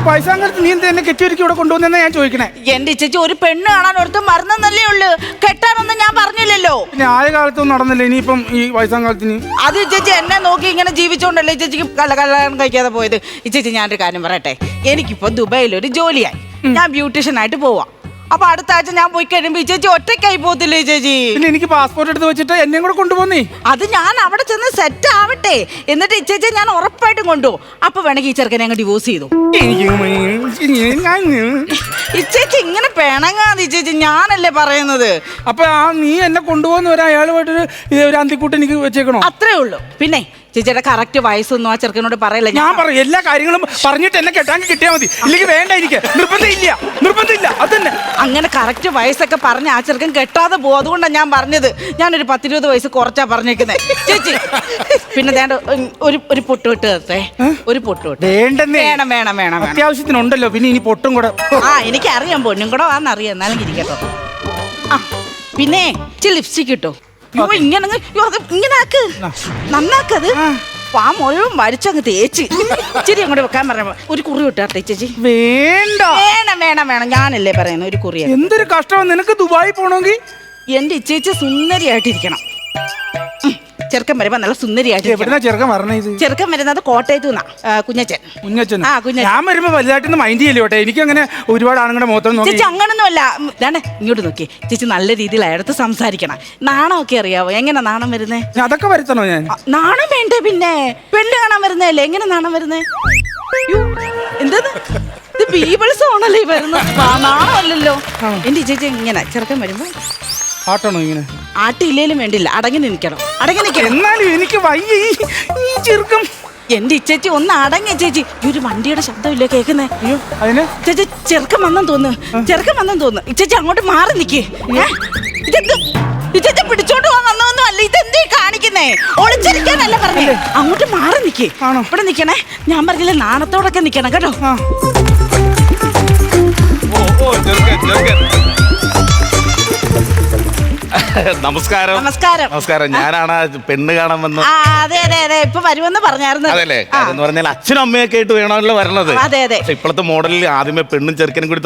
വയസ്സാങ്കാലത്ത് നീ എന്നെ കെട്ടിയൊരുക്കി ഇവിടെ കൊണ്ടുവന്നെന്നാ ഞാൻ ചോദിക്കണേ. എന്റെ ചേച്ചി ഒരു പെണ്ണ് കാണാൻ ഒരുത്തും മറന്നല്ലേ ഉള്ളു, കെട്ടാനൊന്നും ഞാൻ പറഞ്ഞില്ലല്ലോ. പിന്നെ ആയ കാലത്തൊന്നും നടന്നില്ല, ഇനിയിപ്പം ഈ വയസ്സാങ്കാലത്തിന് അത് ചേച്ചി എന്നെ നോക്കി ഇങ്ങനെ ജീവിച്ചോണ്ടല്ലേ ചേച്ചിക്ക് കല്യാണം കഴിക്കാതെ പോയത്. ഈ ചേച്ചി ഞാനൊരു കാര്യം പറയട്ടെ, എനിക്കിപ്പോ ദുബായിൽ ഒരു ജോലിയായി, ഞാൻ ബ്യൂട്ടീഷ്യൻ ആയിട്ട് പോവാം. അപ്പൊ അടുത്ത ആഴ്ച ഞാൻ പോയി കഴിയുമ്പോ ഈ ചേച്ചി ഒറ്റയ്ക്കായി പോകത്തില്ലേ ചേച്ചി? പിന്നെ എനിക്ക് പാസ്പോർട്ട് എടുത്ത് വെച്ചിട്ട് എന്നെയും കൂടെ കൊണ്ടുപോന്നേ. അത് ഞാൻ അവിടെ ചെന്ന് സെറ്റ് ആവട്ടെ, എന്നിട്ട് ഈ ചേച്ചി ഞാൻ ഉറപ്പായിട്ടും കൊണ്ടുപോകും. അപ്പൊ വേണമെങ്കിൽ ഈ ചെറുക്കനെ അങ്ങ് ഡിവോഴ്സ് ചെയ്തു. ഈ ചേച്ചി ഇങ്ങനെ പിണങ്ങാതെ ചേച്ചി, ഞാനല്ലേ പറയുന്നത്. അപ്പൊ നീ എന്നെ കൊണ്ടുപോകുന്ന അയാളുമായിട്ടൊരു ഒരു അന്തിക്കൂട്ട് എനിക്ക് വെച്ചേക്കണോ? അത്രേ ഉള്ളൂ. പിന്നെ ചേച്ചിയുടെ കറക്റ്റ് വയസ്സൊന്നും ആ ചെറുക്കനോട് പറയല്ല. ഞാൻ പറയും എല്ലാ കാര്യങ്ങളും പറഞ്ഞിട്ട് എന്നെ കെട്ടാൻ കിട്ടിയാൽ മതി, ഇല്ലെങ്കിൽ വേണ്ട, എനിക്ക് നിർബന്ധമില്ല. അതന്നെ അങ്ങനെ കറക്റ്റ് വയസ്സൊക്കെ പറഞ്ഞ ആ ചെറുക്കൻ കെട്ടാതെ പോകും. അതുകൊണ്ടാണ് ഞാൻ പറഞ്ഞത്. ഞാനൊരു 10-20 വയസ്സ് കുറച്ചാ പറഞ്ഞേക്കുന്നത് ചേച്ചി. പിന്നെ വേണ്ട ഒരു പൊട്ട് വിട്ട് തരട്ടെ, ഒരു പൊട്ട് വിട്ട്. വേണം അത്യാവശ്യത്തിനുണ്ടല്ലോ, പിന്നെ ഇനി പൊട്ടും കൂടെ. എനിക്കറിയാം, പൊന്നും കൂടെ വാന്നറിയാം, എന്നാലും ഇരിക്കട്ടോ. പിന്നെ ലിപ്സ്റ്റിക് കിട്ടോ? ഇങ്ങനെ ആക്ക്, നന്നാക്കത്. ആ മുഴുവൻ വരച്ചങ്ങ് തേച്ച് ഇച്ചിരി അങ്ങോട്ട് വെക്കാൻ പറഞ്ഞ ഒരു കുറി വിട്ടാട്ടെ ചേച്ചി. വേണം ഞാനല്ലേ പറയുന്നത്, ഒരു കുറി. എന്തൊരു കഷ്ടമാണ് നിനക്ക് ദുബായി പോണമെങ്കിൽ. എന്റെ ചേച്ചി സുന്ദരിയായിട്ടിരിക്കണം. ചെറുക്കൻ വരുമ്പോ നല്ല സുന്ദരിയായിട്ട്. ചെറുക്കൻ വരുന്നത് കോട്ടയത്ത് നിന്നാ, കുഞ്ഞച്ചൻ. ഞാൻ വരുമ്പോ വലുതായിട്ടൊന്ന് മൈൻഡ് ചെയ്യലോട്ടെ, എനിക്ക് അങ്ങനെ ഒരുപാട് ആണുങ്ങളുടെ മുഖത്തൊന്നും നോക്കി. ചേച്ചി അങ്ങനൊന്നും അല്ല, ഇങ്ങോട്ട് നോക്കി ചേച്ചി, നല്ല രീതിയിൽ അയാളത്ത് സംസാരിക്കണം. നാണമൊക്കെ അറിയാവോ? എങ്ങനെ നാണം വരുന്നേ? അതൊക്കെ വരുത്തണോ ഞാൻ? നാണം വേണ്ടേ? പിന്നെ പെണ്ണ് കാണാൻ വരുന്നതല്ലേ, എങ്ങനെ നാണം വരുന്നേ? എന്താ ഇത് ബീബിൾസ് ആണല്ലേ വരുന്നത്, നാണമല്ലല്ലോ. എന്റെ ചേച്ചി ഇങ്ങനെ ചെറുക്കൻ വരുമ്പോ ആട്ടണോ? ഇങ്ങനെ ആട്ടില്ലേലും വേണ്ടില്ല, അടങ്ങി നിൽക്കണം. എന്നാലും എനിക്ക് വയ്യ ഈ ചെറുക്കം. എന്റെ ചേച്ചി ഒന്ന് അടങ്ങി ചേച്ചി. ഈ ഒരു വണ്ടിയുടെ ശബ്ദമില്ലേ കേൾക്കുന്നേ? ചേച്ചി ചെറുക്കം വന്നെന്ന് തോന്നുന്നു. ചേച്ചി അങ്ങോട്ട് മാറി നിക്കേ. ചേച്ചി പിടിച്ചോണ്ട് വന്നൊന്നും അല്ല, ഇതെന്തേ കാണിക്കുന്നേ? ഒളിച്ചിരിക്കാനല്ല പറഞ്ഞേ, അങ്ങോട്ട് മാറി നിക്കേ. ഇവിടെ നിക്കണേ, ഞാൻ പറഞ്ഞില്ലേ നാണത്തോടൊക്കെ നിക്കണം കേട്ടോ. നമസ്കാരം. ഞാനാണ് പെണ്ണ് കാണാൻ വന്നത്. അതെ ഇപ്പൊ വരുമെന്ന് പറഞ്ഞായിരുന്നു. അതല്ലേ, എന്ന് പറഞ്ഞാൽ അച്ഛനും അമ്മയൊക്കെ ആയിട്ട് വേണമല്ലോ വരണത്. അതെ ഇപ്പോഴത്തെ മോഡലിൽ ആദ്യമേ പെണ്ണും ചെറുക്കനും കൂടി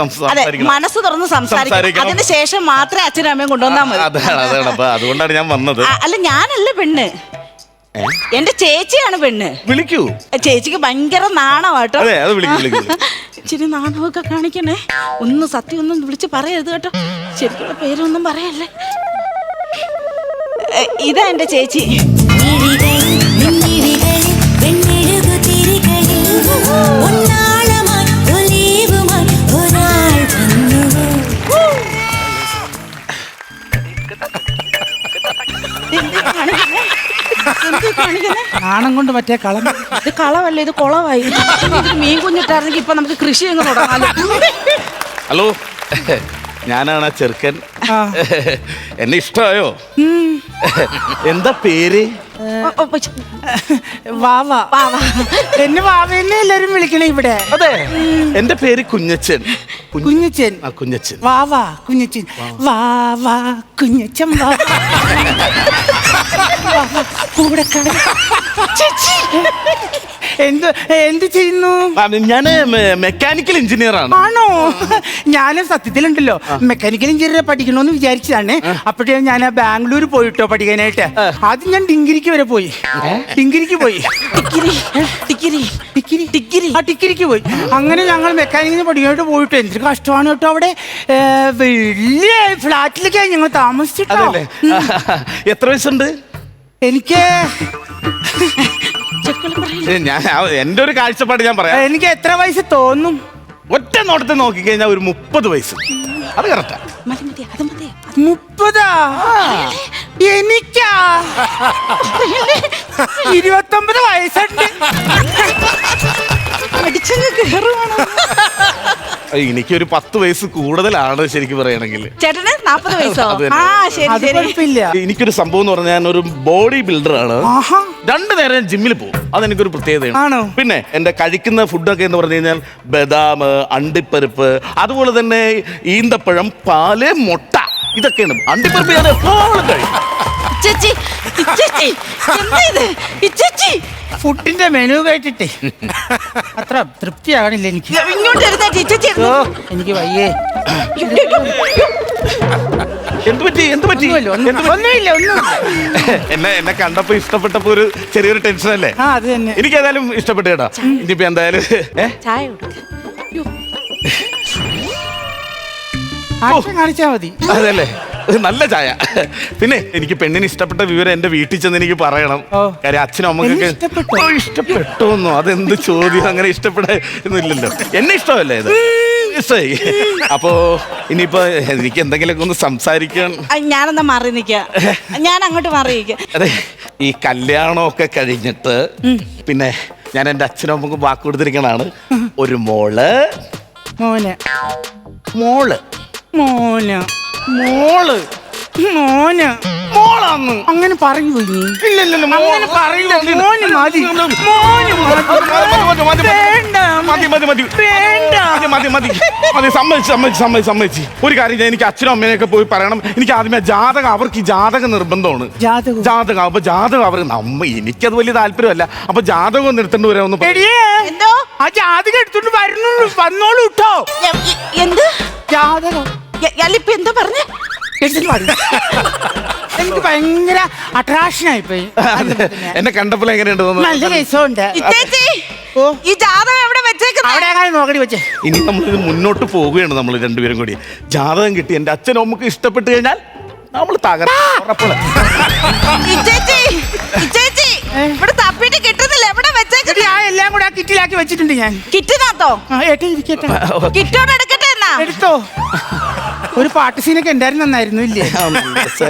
മനസ്സ് തുറന്ന് സംസാരിക്കണം. അതിന് ശേഷം മാത്രമേ അച്ഛനും അമ്മയും കൊണ്ടുവന്നാൽ മതി. അതാണ് അപ്പൊ അതുകൊണ്ടാണ് ഞാൻ വന്നത്. അല്ല ഞാനല്ല പെണ്ണ്, എന്റെ ചേച്ചിയാണ് പെണ്ണ്. വിളിക്കൂ. ചേച്ചിക്ക് ഭയങ്കര നാണമാട്ടോ. ഇച്ചിരി നാണമൊക്കെ കാണിക്കണേ. ഒന്നും സത്യം ഒന്നും വിളിച്ച് പറയരുത് കേട്ടോ. ശരിക്കുള്ള പേരൊന്നും പറയല്ലേ. ഇതാ എന്റെ ചേച്ചി. നാണം കൊണ്ട് മറ്റേ കളം. ഇത് കളവല്ല, ഇത് കുളമായി. മീൻ കുഞ്ഞിട്ടായിരുന്നെങ്കിൽ ഇപ്പൊ നമുക്ക് കൃഷി അങ്ങ് തുടങ്ങാലോ. ഹലോ, ഞാനാണ് ആ ചെറുക്കൻ. എന്നെ ഇഷ്ടമായോ? എന്താ പേര്? എന്നെ വാവെന്നെ എല്ലാരും വിളിക്കണേ ഇവിടെ. അതെ, എന്റെ പേര് കുഞ്ഞച്ചൻ. കുഞ്ഞച്ചൻ വാവാ കുഞ്ഞച്ചൻ വാവാ കുഞ്ഞച്ചൻ കൂടെ എന്ത് ചെയ്യുന്നു? ഞാന് മെക്കാനിക്കൽ എഞ്ചിനീയർ ആണ്. ആണോ? ഞാനും സത്യത്തിലുണ്ടല്ലോ മെക്കാനിക്കൽ എഞ്ചിനീയർ പഠിക്കണോന്ന് വിചാരിച്ചതാണ്. അപ്പോഴേ ഞാൻ ബാംഗ്ലൂർ പോയിട്ടോ പഠിക്കാനായിട്ട്. ആദ്യം ഞാൻ ഡിഗ്രിക്ക് വരെ പോയി. ഡിഗ്രിക്ക് പോയി. അങ്ങനെ ഞങ്ങൾ മെക്കാനിക്കിന് പഠിക്കാനായിട്ട് പോയിട്ട് എന്തൊരു കഷ്ടമാണ് കേട്ടോ. അവിടെ വലിയ ഫ്ലാറ്റിലൊക്കെയാണ് ഞങ്ങൾ താമസിച്ചിട്ടോ. എത്ര വയസ്സുണ്ട്? എനിക്ക് എന്റെ ഒരു കാഴ്ചപ്പാട് ഞാൻ പറയാം. എനിക്ക് എത്ര വയസ്സ് തോന്നും? ഒറ്റ നോട്ടത്തെ നോക്കിക്കഴിഞ്ഞാൽ ഒരു 30 വയസ്സ്. അത് കറക്റ്റാ. 30? എനിക്കാ 29 വയസ്സുണ്ട്. എനിക്കൊരു 10 വയസ്സ് കൂടുതലാണ് ശരിക്കും പറയുകയാണെങ്കിൽ. ചേട്ടന് 40 വയസ്സോ? എനിക്കൊരു സംഭവം എന്ന് പറഞ്ഞാൽ ഞാൻ ഒരു ബോഡി ബിൽഡർ ആണ്. 2 നേരം ജിമ്മിൽ പോകും. അതെനിക്കൊരു പ്രത്യേകതയാണ്. പിന്നെ എന്റെ കഴിക്കുന്ന ഫുഡൊക്കെ എന്ന് പറഞ്ഞു കഴിഞ്ഞാൽ ബദാം, അണ്ടിപ്പരിപ്പ്, അതുപോലെ തന്നെ ഈന്തപ്പഴം, പാല്, മുട്ട, ഇതൊക്കെയാണ്. അണ്ടിപ്പരിപ്പ് ഞാൻ എപ്പോഴും കഴിക്കും. ചേച്ചി ഇച്ചേച്ചി, എന്താ ഇത്? ഇച്ചേച്ചി, ഫുഡിന്റെ മെനു കേട്ടിട്ടേ അത്ര തൃപ്തിയാകണില്ല എനിക്ക്. ഇങ്ങോട്ട് ഇരുന്നേറ്റ് ഇച്ചേച്ചി. ഓ, എനിക്ക് വയ്യേ. എന്ത് പറ്റി? ഒന്നുമില്ല. എന്നെ കണ്ടപ്പോ ഇഷ്ടപ്പെട്ടപ്പോ ഒരു ചെറിയൊരു ടെൻഷൻ അല്ലേ? ആ, അത് തന്നെ. എനിക്ക് ഏതായാലും ഇഷ്ടപ്പെട്ടു കേട്ടോ. ഇനിയിപ്പോ എന്തായാലും ചായ കൊടുക്ക. ആക്ഷൻ കാണിച്ചാ മതി. അതല്ലേ നല്ല ചായ. പിന്നെ എനിക്ക് പെണ്ണിന് ഇഷ്ടപ്പെട്ട വിവരം എന്റെ വീട്ടിൽ ചെന്ന് എനിക്ക് പറയണം. ഓ. കാര്യം അച്ഛനും അമ്മക്കൊക്കെ ഇഷ്ടപ്പെട്ടോന്നോ? അതെന്ത് ചോദ്യം? അങ്ങനെ ഇഷ്ടപ്പെടാന്നില്ലല്ലോ. എന്നെ ഇഷ്ടമല്ലേ ഇത്? ഇഷ്ടമായി. അപ്പോ ഇനിയിപ്പോ എനിക്ക് എന്തെങ്കിലുമൊക്കെ ഒന്ന് സംസാരിക്കാൻ. ഞാനെന്നാ മാറി നിക്ക. ഞാൻ അങ്ങോട്ട് മാറി നിക്ക. അതെ, ഈ കല്യാണമൊക്കെ കഴിഞ്ഞിട്ട് പിന്നെ ഞാൻ എന്റെ അച്ഛനും അമ്മക്കും വാക്ക് കൊടുത്തിരിക്കണാണ്. ഒരു മോള് മോന് മോള് മോന് മോള് മോന് മോളാന്ന് അങ്ങനെ പറയൂ നീ. ഇല്ലല്ലോ അങ്ങനെ പറയൂ. മോന് മതി. വേണ്ട. സമ്മതിച്ച് ഒരു കാര്യം ഞാൻ എനിക്ക് അച്ഛനും അമ്മേനെയൊക്കെ പോയി പറയണം. എനിക്ക് ആദ്യമേ ജാതകം, അവർക്ക് ഈ ജാതകം നിർബന്ധമാണ്. ജാതകം അപ്പൊ ജാതകം അവർ എനിക്കത് വലിയ താല്പര്യമല്ല. അപ്പൊ ജാതകം ഒന്ന് എടുത്തോണ്ട് വരാമെന്ന്. എന്തോ ആ ജാതകം എടുത്തോണ്ട് വന്നോളൂ കേട്ടോ. എന്ത് ജാതകം ഇപ്പൊ എന്താ പറഞ്ഞ? എനിക്ക് ഭയങ്കര അട്രാക്ഷൻ ആയിപ്പോയി. എന്നെ കണ്ടപ്പോൾ എങ്ങനെയുണ്ട് തോന്നുന്നു? നല്ല രസമുണ്ട്. ഓ, ഈ ജാതകം എവിടെ വെച്ചേക്കുന്നത്? അവിടെ അങ്ങനെ നോക്കടി വെച്ചേ. ഇനി നമ്മളിത് മുന്നോട്ട് പോവുകയാണ്. നമ്മൾ രണ്ടുപേരും കൂടി ജാതകം കിട്ടി എന്റെ അച്ഛനും അമ്മക്ക് ഇഷ്ടപ്പെട്ട് കഴിഞ്ഞാൽ നമ്മൾ തകർപ്പുള്ള. ഇവിടെ തപ്പിട്ട് കിട്ടുന്നില്ല. എവിടെ വെച്ചേക്കുന്നത്? ഞാൻ എല്ലാം കൂടെ ആ കിറ്റിലാക്കി വെച്ചിട്ടുണ്ട് ഞാൻ. കിറ്റിനകത്തോ? ഇരിക്കട്ടെ. കിറ്റോടെ എടുക്കട്ടെ എന്നാ? എടുത്തോ. ഒരു പാട്ട് സീനൊക്കെ ഉണ്ടായിരുന്നു, നന്നായിരുന്നു ഇല്ലേ?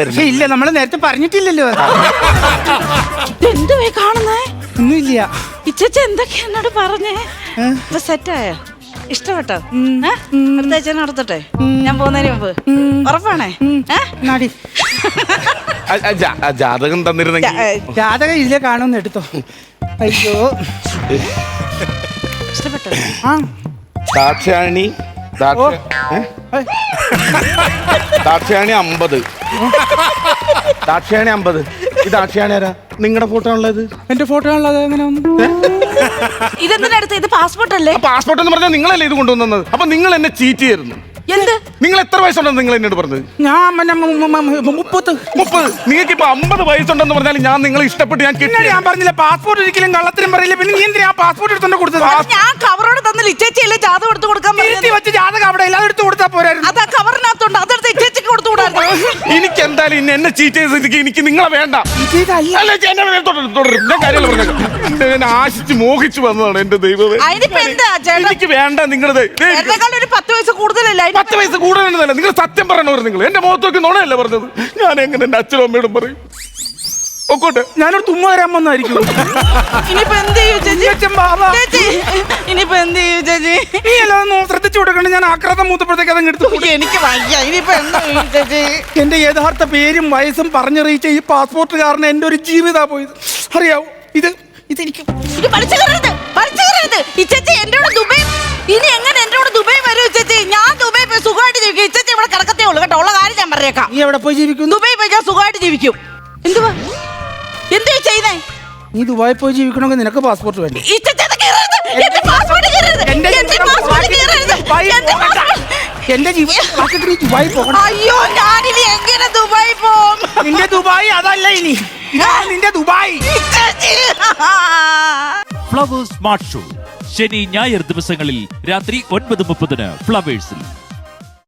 പക്ഷെ ഇല്ല, നമ്മള് നേരത്തെ പറഞ്ഞിട്ടില്ലല്ലോ. എന്തുവേ കാണുന്നേ? ഒന്നുമില്ല. ഇച്ചച്ച എന്തൊക്കെയാ എന്നോട് പറഞ്ഞേ? സെറ്റായോ? ഇഷ്ടപ്പെട്ടോ? അടുത്ത ആഴ്ച നടത്തട്ടെ? ഞാൻ പോകുന്നതിന് മുമ്പ് ഉറപ്പാണേ? നാടി ജാതകം തന്നിരുന്നെങ്കിൽ. ജാതകം ഇതിലെ കാണുമെന്ന് എടുത്തോ. അയ്യോ, ഇഷ്ടപ്പെട്ടോ? ആ ദാക്ഷായണി 50. ദാക്ഷായണി 50. ഈ ദാക്ഷായണി ആരാ? നിങ്ങളുടെ ഫോട്ടോ ഉള്ളത്? എന്റെ ഫോട്ടോ ഉള്ളത് എങ്ങനെ വന്നു? ഇതെന്തിനടുത്ത്? ഇത് പാസ്പോർട്ട് അല്ലേ? പാസ്പോർട്ട് എന്ന് പറഞ്ഞാൽ നിങ്ങളല്ലേ ഇത് കൊണ്ടുവന്നത്? അപ്പൊ നിങ്ങൾ എന്നെ ചീറ്റ് ചെയ്യുന്നു. എന്ത്? നിങ്ങൾ എത്ര വയസ്സുണ്ടെന്ന് നിങ്ങൾ എന്നോട് പറഞ്ഞത്? ഞാൻ 30. നിങ്ങൾക്ക് ഇപ്പൊ 50 വയസ്സുണ്ടെന്ന് പറഞ്ഞാൽ ഞാൻ നിങ്ങളെ ഇഷ്ടപ്പെട്ട് ഞാൻ കിട്ടി. ഞാൻ പറഞ്ഞില്ല പാസ്പോർട്ട് ഒരിക്കലും കള്ളത്തിനും പറയില്ല. പിന്നെ നീ എന്തിനാ പാസ്പോർട്ട് എടുത്തോണ്ട് കൊടുത്തത്? ഞാൻ കവറോട് തന്നില്ല. ഇച്ചേച്ചിയല്ലേ ജാതകം എടുത്തു കൊടുക്കാൻ തിരുത്തി വെച്ച് ജാതകം അവിടെ എല്ലാം എടുത്ത് കൊടുത്താൽ പോരായിരുന്നു. അതാ കവറിനകത്തുണ്ട്. അതെടുത്ത് ഇച്ചേച്ചിക്ക് കൊടുത്തുകൂടായിരുന്നു. എനിക്ക് എന്തായാലും ഇന്ന് എന്നെ ചീറ്റ് ചെയ്തതിലേക്ക് എനിക്ക് നിങ്ങളെ വേണ്ട. ഞാൻ ആശിച്ച് മോഹിച്ചു വന്നതാണ് എന്റെ ദൈവമേ. എനിക്ക് വേണ്ട നിങ്ങളത്. 10 വയസ്സ് കൂടുതലല്ല. 10 വയസ്സ് കൂടുതലല്ല. നിങ്ങൾ സത്യം പറയണവർ. നിങ്ങൾ എന്റെ മുഖത്തൊക്കെ നുണയല്ലേ പറഞ്ഞത്? ഞാൻ എങ്ങനെ എന്റെ അച്ഛനും അമ്മയോടും പറയും? ഒക്കോട്ടെ, ഞാനൊരു തുമ്മ വരാൻ വന്നായിരിക്കും. ഇനിയിപ്പോ എന്ത് ചെയ്യും ചേച്ചി? ഇനിയിപ്പോ എന്ത് ചെയ്യും ചേച്ചി? നീ എല്ലാം ശ്രദ്ധിച്ചു കൊടുക്കണ്ട. ഞാൻ ആക്രാന്തം മൂത്തപ്പോഴത്തേക്ക് അതങ്ങ് എടുത്തു. എനിക്ക് വയ്യ. ഇനിയിപ്പോ എന്താ ചെയ്യും ചേച്ചി? എന്റെ യഥാർത്ഥ പേരും വയസ്സും പറഞ്ഞറിയിച്ച ഈ പാസ്പോർട്ട് കാരണം എന്റെ ഒരു ജീവിതാ പോയത്. അറിയാവൂ, ഇതെനിക്ക് എന്റെ കൂടെ ദുബൈ. ഇനി എങ്ങനെ എന്റെ കൂടെ ദുബൈ വരും ചേച്ചി? ഞാൻ ദുബൈ പോയി സുഖമായിട്ട് ജീവിക്കും. ഇച്ചേച്ചി ഇവിടെ കിടക്കത്തേ ഉള്ളൂ കേട്ടോ. ഉള്ള കാര്യം ഞാൻ പറഞ്ഞേക്കാം. നീ എവിടെ പോയി ജീവിക്കും? ദുബൈ പോയി ഞാൻ സുഖമായിട്ട് ജീവിക്കും. എന്തുവാ ചെയ്യുന്നേ? നീ ദുബായി പോയി ജീവിക്കണമെങ്കിൽ നിനക്ക് പാസ്പോർട്ട് വേണ്ടി. എന്റെ ജീവിതം ദുബായി പോകണം. അയ്യോ, ഞാനിനി എങ്ങനെ ദുബായി പോകും? നിന്റെ ദുബായി അതല്ല ഇനി. നിന്റെ ദുബായി. ഫ്ലവേഴ്സ് സ്മാർട്ട് ഷോ ശനി ഞായർ ദിവസങ്ങളിൽ രാത്രി 9:30 ഫ്ലവേഴ്സിൽ.